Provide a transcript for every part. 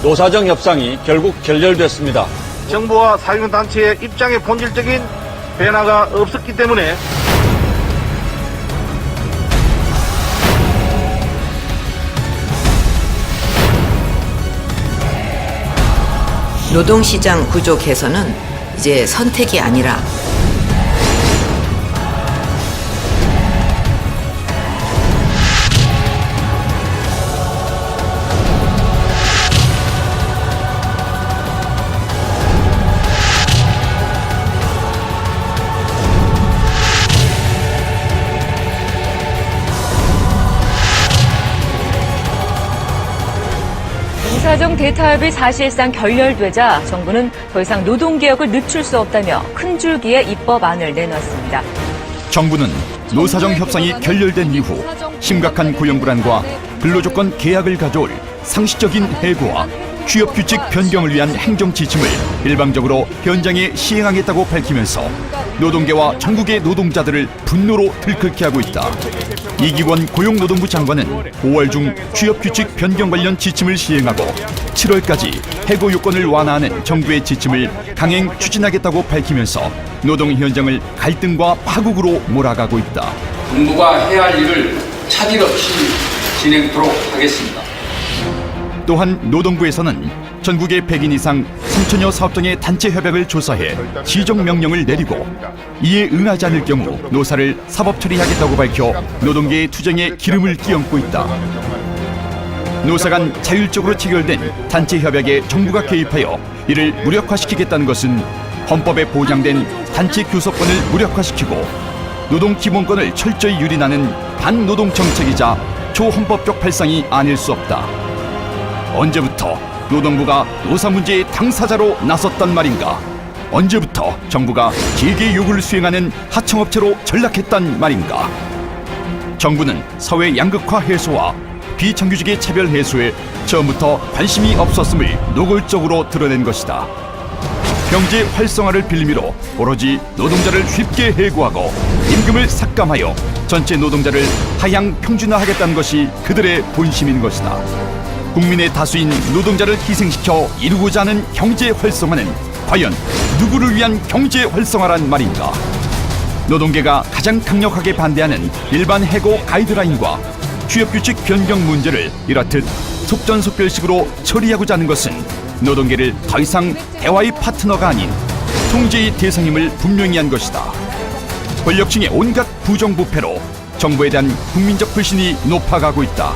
노사정 협상이 결국 결렬됐습니다. 정부와 사회운동단체의 입장에 본질적인 변화가 없었기 때문에 노동시장 구조 개선은 이제 선택이 아니라 노사정 대타협이 사실상 결렬되자 정부는 더 이상 노동개혁을 늦출 수 없다며 큰 줄기의 입법안을 내놨습니다. 정부는 노사정 협상이 결렬된 이후 심각한 고용불안과 근로조건 계약을 가져올 상시적인 해고와 취업규칙 변경을 위한 행정지침을 일방적으로 현장에 시행하겠다고 밝히면서 노동계와 전국의 노동자들을 분노로 들끓게 하고 있다. 이기권 고용노동부 장관은 5월 중 취업규칙 변경 관련 지침을 시행하고 7월까지 해고 요건을 완화하는 정부의 지침을 강행 추진하겠다고 밝히면서 노동 현장을 갈등과 파국으로 몰아가고 있다. 정부가 해야 할 일을 차질 없이 진행토록 하겠습니다. 또한 노동부에서는 전국의 100인 이상 3천여 사업장의 단체 협약을 조사해 지정 명령을 내리고 이에 응하지 않을 경우 노사를 사법 처리하겠다고 밝혀 노동계의 투쟁에 기름을 끼얹고 있다. 노사 간 자율적으로 체결된 단체 협약에 정부가 개입하여 이를 무력화시키겠다는 것은 헌법에 보장된 단체 교섭권을 무력화시키고 노동 기본권을 철저히 유린하는 반노동 정책이자 초헌법적 발상이 아닐 수 없다. 언제부터 노동부가 노사 문제의 당사자로 나섰단 말인가? 언제부터 정부가 재계 요구를 수행하는 하청업체로 전락했단 말인가? 정부는 사회 양극화 해소와 비정규직의 차별 해소에 처음부터 관심이 없었음을 노골적으로 드러낸 것이다. 경제 활성화를 빌미로 오로지 노동자를 쉽게 해고하고 임금을 삭감하여 전체 노동자를 하향 평준화하겠다는 것이 그들의 본심인 것이다. 국민의 다수인 노동자를 희생시켜 이루고자 하는 경제 활성화는 과연 누구를 위한 경제 활성화란 말인가? 노동계가 가장 강력하게 반대하는 일반 해고 가이드라인과 취업규칙 변경 문제를 이렇듯 속전속결식으로 처리하고자 하는 것은 노동계를 더 이상 대화의 파트너가 아닌 통제의 대상임을 분명히 한 것이다. 권력층의 온갖 부정부패로 정부에 대한 국민적 불신이 높아가고 있다.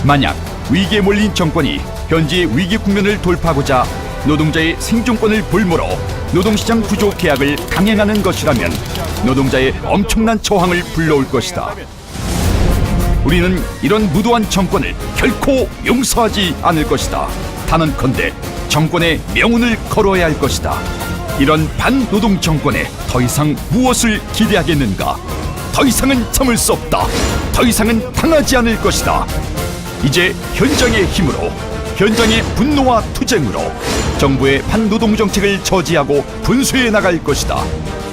만약 위기에 몰린 정권이 현재의 위기 국면을 돌파하고자 노동자의 생존권을 볼모로 노동시장 구조 개혁을 강행하는 것이라면 노동자의 엄청난 저항을 불러올 것이다. 우리는 이런 무도한 정권을 결코 용서하지 않을 것이다. 단언컨대 정권의 명운을 걸어야 할 것이다. 이런 반노동 정권에 더 이상 무엇을 기대하겠는가? 더 이상은 참을 수 없다. 더 이상은 당하지 않을 것이다. 이제 현장의 힘으로, 현장의 분노와 투쟁으로 정부의 반노동 정책을 저지하고 분쇄해 나갈 것이다.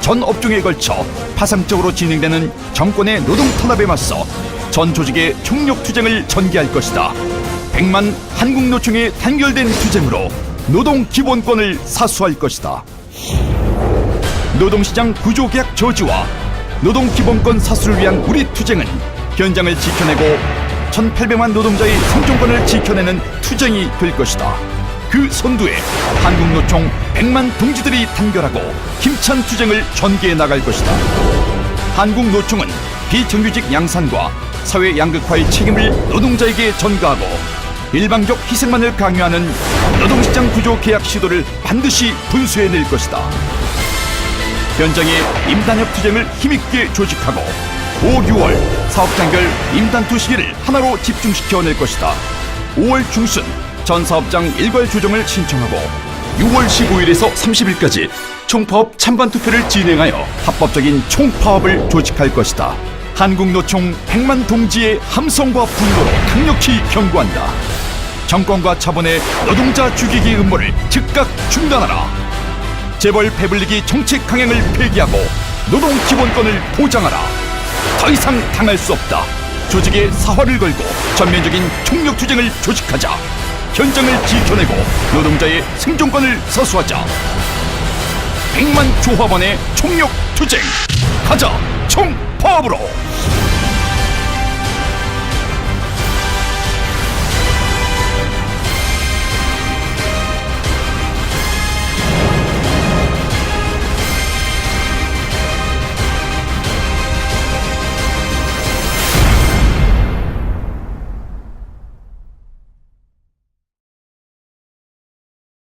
전 업종에 걸쳐 파상적으로 진행되는 정권의 노동 탄압에 맞서 전 조직의 총력 투쟁을 전개할 것이다. 100만 한국노총의 단결된 투쟁으로 노동 기본권을 사수할 것이다. 노동시장 구조개혁 저지와 노동 기본권 사수를 위한 우리 투쟁은 현장을 지켜내고 1,800만 노동자의 생존권을 지켜내는 투쟁이 될 것이다. 그 선두에 한국노총 100만 동지들이 단결하고 힘찬 투쟁을 전개해 나갈 것이다. 한국노총은 비정규직 양산과 사회 양극화의 책임을 노동자에게 전가하고 일방적 희생만을 강요하는 노동시장 구조 개혁 시도를 반드시 분쇄해낼 것이다. 현장의 임단협 투쟁을 힘있게 조직하고 5, 6월 사업장별 임단투 시기를 하나로 집중시켜낼 것이다. 5월 중순 전 사업장 일괄 조정을 신청하고 6월 15일에서 30일까지 총파업 찬반투표를 진행하여 합법적인 총파업을 조직할 것이다. 한국노총 100만 동지의 함성과 분노로 강력히 경고한다. 정권과 자본의 노동자 죽이기 음모를 즉각 중단하라. 재벌 배불리기 정책 강행을 폐기하고 노동 기본권을 보장하라. 더 이상 당할 수 없다. 조직의 사활을 걸고 전면적인 총력 투쟁을 조직하자. 현장을 지켜내고 노동자의 생존권을 서수하자. 100만 조합원의 총력 투쟁. 가자 총파업으로.